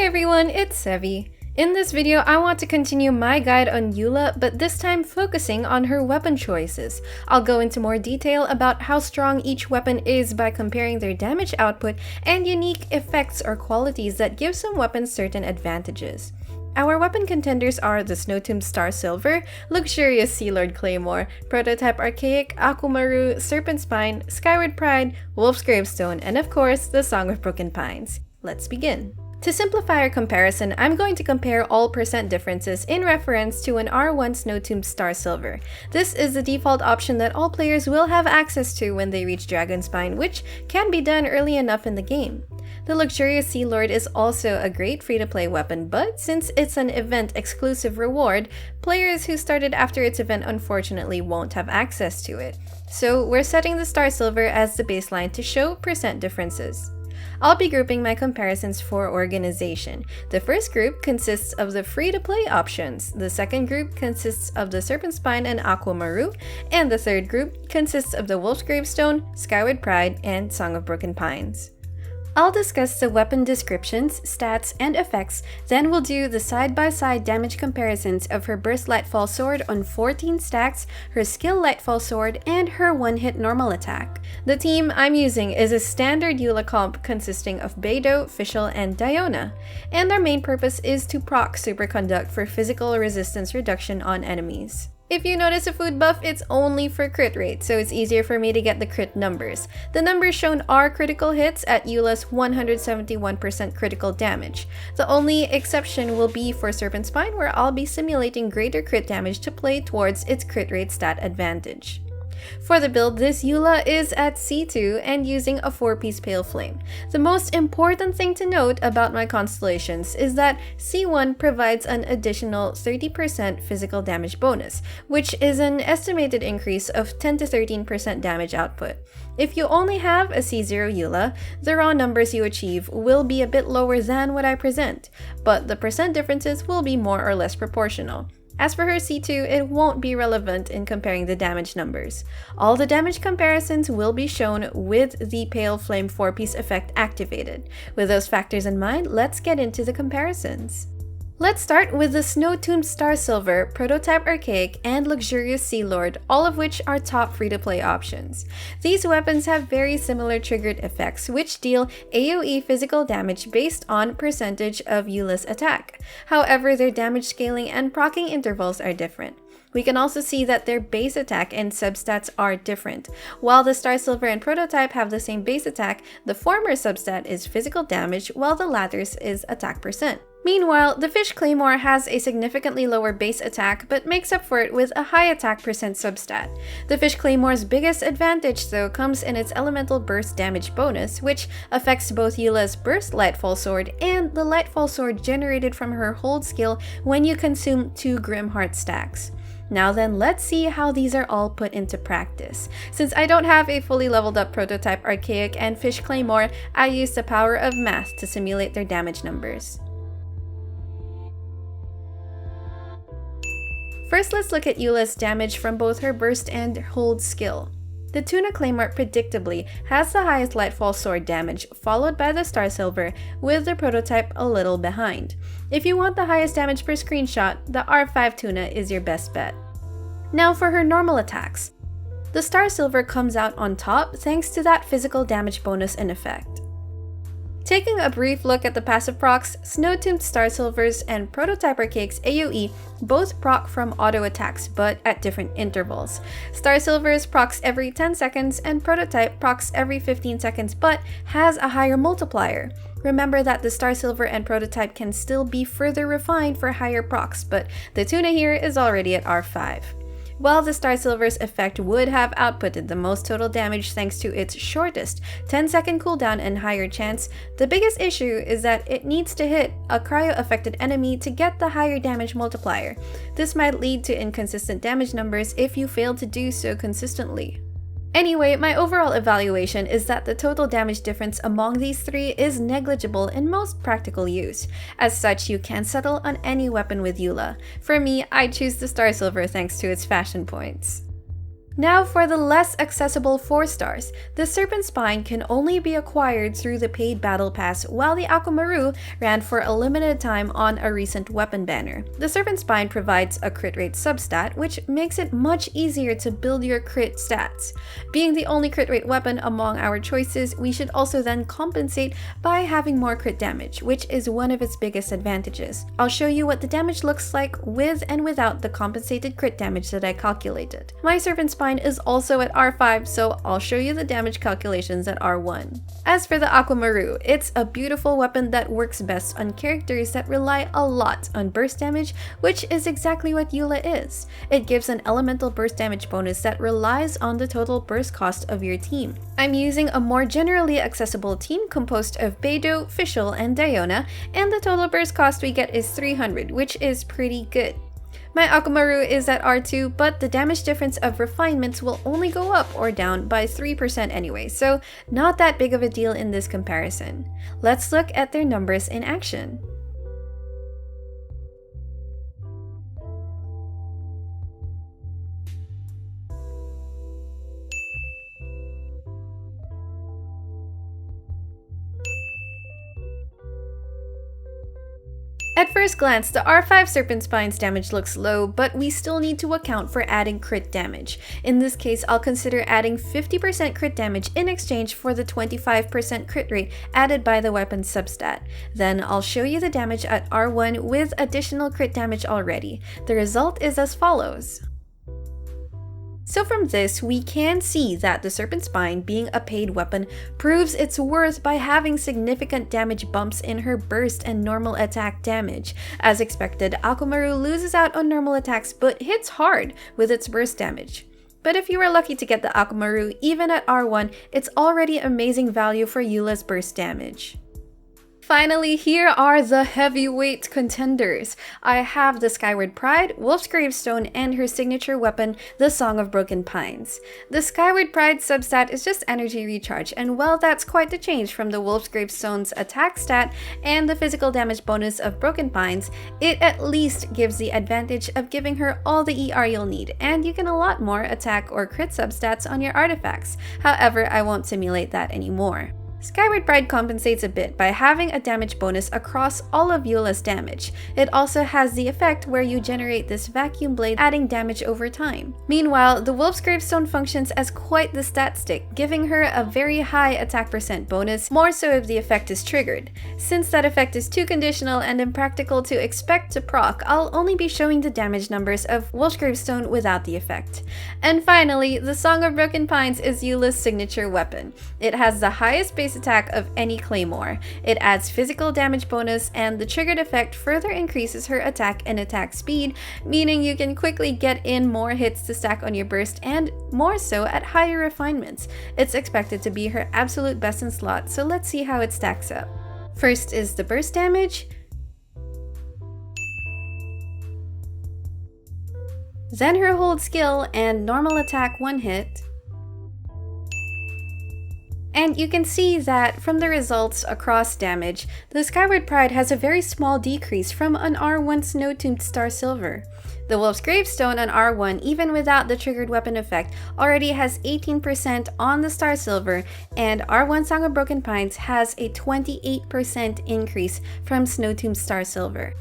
everyone, it's Sevy. In this video, I want to continue my guide on Eula, but this time focusing on her weapon choices. I'll go into more detail about how strong each weapon is by comparing their damage output and unique effects or qualities that give some weapons certain advantages. Our weapon contenders are the Snowtombed Starsilver, Luxurios Sealord Claymore, Prototype Archaic, Akuoumaru, Serpent Spine, Skyward Pride, Wolf's Gravestone, and of course, the Song of Broken Pines. Let's begin. To simplify our comparison, I'm going to compare all percent differences in reference to an R1 Snowtombed Starsilver. This is the default option that all players will have access to when they reach Dragon Spine, which can be done early enough in the game. The Luxurios Sealord is also a great free-to-play weapon, but since it's an event-exclusive reward, players who started after its event unfortunately won't have access to it. So we're setting the Starsilver as the baseline to show percent differences. I'll be grouping my comparisons for organization. The first group consists of the free-to-play options, the second group consists of the Serpent Spine and Akuoumaru, and the third group consists of the Wolf's Gravestone, Skyward Pride, and Song of Broken Pines. I'll discuss the weapon descriptions, stats, and effects, then we'll do the side-by-side damage comparisons of her Burst Lightfall Sword on 14 stacks, her Skill Lightfall Sword, and her one-hit normal attack. The team I'm using is a standard Eula comp consisting of Beidou, Fischl, and Diona, and our main purpose is to proc Superconduct for physical resistance reduction on enemies. If you notice a food buff, it's only for crit rate, so it's easier for me to get the crit numbers. The numbers shown are critical hits at Eula's 171% critical damage. The only exception will be for Serpent Spine, where I'll be simulating greater crit damage to play towards its crit rate stat advantage. For the build, this Eula is at C2 and using a 4-piece Pale Flame. The most important thing to note about my constellations is that C1 provides an additional 30% physical damage bonus, which is an estimated increase of 10 to 13% damage output. If you only have a C0 Eula, the raw numbers you achieve will be a bit lower than what I present, but the percent differences will be more or less proportional. As for her C2, it won't be relevant in comparing the damage numbers. All the damage comparisons will be shown with the Pale Flame 4-piece effect activated. With those factors in mind, let's get into the comparisons. Let's start with the Snowtombed Starsilver, Prototype Archaic, and Luxurios Sealord, all of which are top free-to-play options. These weapons have very similar triggered effects, which deal AoE physical damage based on percentage of Eula's attack. However, their damage scaling and proccing intervals are different. We can also see that their base attack and substats are different. While the Starsilver and Prototype have the same base attack, the former substat is physical damage, while the latter's is attack percent. Meanwhile, the Fish Claymore has a significantly lower base attack, but makes up for it with a high attack percent substat. The Fish Claymore's biggest advantage, though, comes in its elemental burst damage bonus, which affects both Eula's Burst Lightfall Sword and the Lightfall Sword generated from her hold skill when you consume 2 Grimheart stacks. Now then, let's see how these are all put into practice. Since I don't have a fully leveled up Prototype Archaic and Fish Claymore, I used the power of math to simulate their damage numbers. First, let's look at Eula's damage from both her burst and hold skill. The Tuna Claymore predictably has the highest Lightfall Sword damage, followed by the Starsilver, with the Prototype a little behind. If you want the highest damage per screenshot, the R5 Tuna is your best bet. Now for her normal attacks. The Starsilver comes out on top thanks to that physical damage bonus in effect. Taking a brief look at the passive procs, Snowtombed Starsilver's and Prototype Archaic's AoE both proc from auto attacks, but at different intervals. Starsilver's procs every 10 seconds and Prototype procs every 15 seconds, but has a higher multiplier. Remember that the Starsilver and Prototype can still be further refined for higher procs, but the Tuna here is already at R5. While the Starsilver's effect would have outputted the most total damage thanks to its shortest 10-second cooldown and higher chance, the biggest issue is that it needs to hit a cryo-affected enemy to get the higher damage multiplier. This might lead to inconsistent damage numbers if you fail to do so consistently. Anyway, my overall evaluation is that the total damage difference among these three is negligible in most practical use. As such, you can settle on any weapon with Eula. For me, I choose the Starsilver thanks to its fashion points. Now for the less accessible 4 stars, the Serpent Spine can only be acquired through the paid battle pass, while the Akuoumaru ran for a limited time on a recent weapon banner. The Serpent Spine provides a crit rate substat, which makes it much easier to build your crit stats. Being the only crit rate weapon among our choices, we should also then compensate by having more crit damage, which is one of its biggest advantages. I'll show you what the damage looks like with and without the compensated crit damage that I calculated. My Serpent Spine is also at R5, so I'll show you the damage calculations at R1. As for the Akuoumaru, it's a beautiful weapon that works best on characters that rely a lot on burst damage, which is exactly what Eula is. It gives an elemental burst damage bonus that relies on the total burst cost of your team. I'm using a more generally accessible team composed of Beidou, Fischl, and Diona, and the total burst cost we get is 300, which is pretty good. My Akuoumaru is at R2, but the damage difference of refinements will only go up or down by 3% anyway, so not that big of a deal in this comparison. Let's look at their numbers in action. At first glance, the R5 Serpent Spine's damage looks low, but we still need to account for adding crit damage. In this case, I'll consider adding 50% crit damage in exchange for the 25% crit rate added by the weapon substat. Then I'll show you the damage at R1 with additional crit damage already. The result is as follows. So from this, we can see that the Serpent Spine, being a paid weapon, proves its worth by having significant damage bumps in her burst and normal attack damage. As expected, Akuoumaru loses out on normal attacks but hits hard with its burst damage. But if you were lucky to get the Akuoumaru, even at R1, it's already amazing value for Eula's burst damage. Finally, here are the heavyweight contenders. I have the Skyward Pride, Wolf's Gravestone, and her signature weapon, the Song of Broken Pines. The Skyward Pride substat is just energy recharge, and while that's quite the change from the Wolf's Gravestone's attack stat and the physical damage bonus of Broken Pines, it at least gives the advantage of giving her all the ER you'll need, and you can a lot more attack or crit substats on your artifacts. However, I won't simulate that anymore. Skyward Pride compensates a bit by having a damage bonus across all of Eula's damage. It also has the effect where you generate this vacuum blade, adding damage over time. Meanwhile, the Wolf's Gravestone functions as quite the stat stick, giving her a very high attack percent bonus, more so if the effect is triggered. Since that effect is too conditional and impractical to expect to proc, I'll only be showing the damage numbers of Wolf's Gravestone without the effect. And finally, the Song of Broken Pines is Eula's signature weapon. It has the highest base attack of any Claymore. It adds physical damage bonus, and the triggered effect further increases her attack and attack speed, meaning you can quickly get in more hits to stack on your burst, and more so at higher refinements. It's expected to be her absolute best in slot, so let's see how it stacks up. First is the burst damage, then her hold skill and normal attack one hit. And you can see that from the results across damage, the Skyward Pride has a very small decrease from an R1 Snowtombed Starsilver. The Wolf's Gravestone on R1, even without the triggered weapon effect, already has 18% on the Starsilver, and R1 Song of Broken Pines has a 28% increase from Snowtombed Starsilver.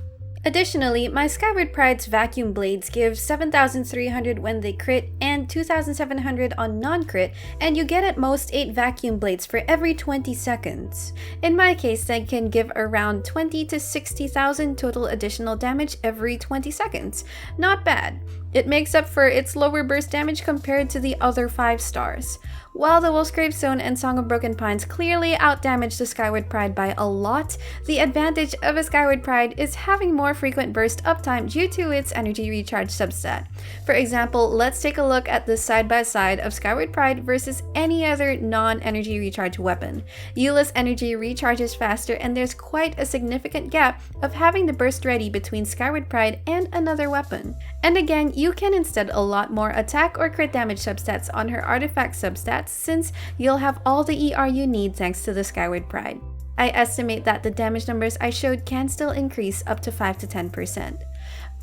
Additionally, my Skyward Pride's vacuum blades give 7,300 when they crit and 2,700 on non-crit, and you get at most 8 vacuum blades for every 20 seconds. In my case, they can give around 20 to 60,000 total additional damage every 20 seconds. Not bad. It makes up for its lower burst damage compared to the other 5 stars. While the Wolf's Gravestone and Song of Broken Pines clearly outdamage the Skyward Pride by a lot, the advantage of a Skyward Pride is having more frequent burst uptime due to its energy recharge substat. For example, let's take a look at the side-by-side of Skyward Pride versus any other non-energy recharge weapon. Eula's energy recharges faster, and there's quite a significant gap of having the burst ready between Skyward Pride and another weapon. And again, you can instead a lot more attack or crit damage substats on her artifact substats, since you'll have all the ER you need thanks to the Skyward Pride. I estimate that the damage numbers I showed can still increase up to 5 to 10%.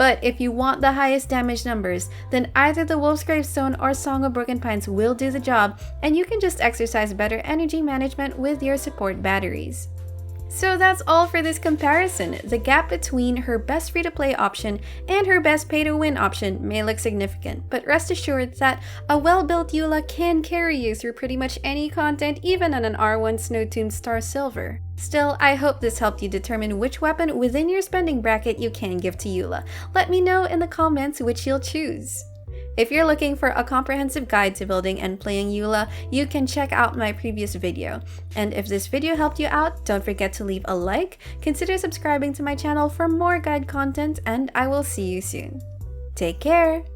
But if you want the highest damage numbers, then either the Wolf's Gravestone or Song of Broken Pines will do the job, and you can just exercise better energy management with your support batteries. So that's all for this comparison. The gap between her best free-to-play option and her best pay-to-win option may look significant, but rest assured that a well-built Eula can carry you through pretty much any content, even on an R1 Snowtombed Starsilver. Still, I hope this helped you determine which weapon within your spending bracket you can give to Eula. Let me know in the comments which you'll choose. If you're looking for a comprehensive guide to building and playing Eula, you can check out my previous video. And if this video helped you out, don't forget to leave a like, consider subscribing to my channel for more guide content, and I will see you soon. Take care!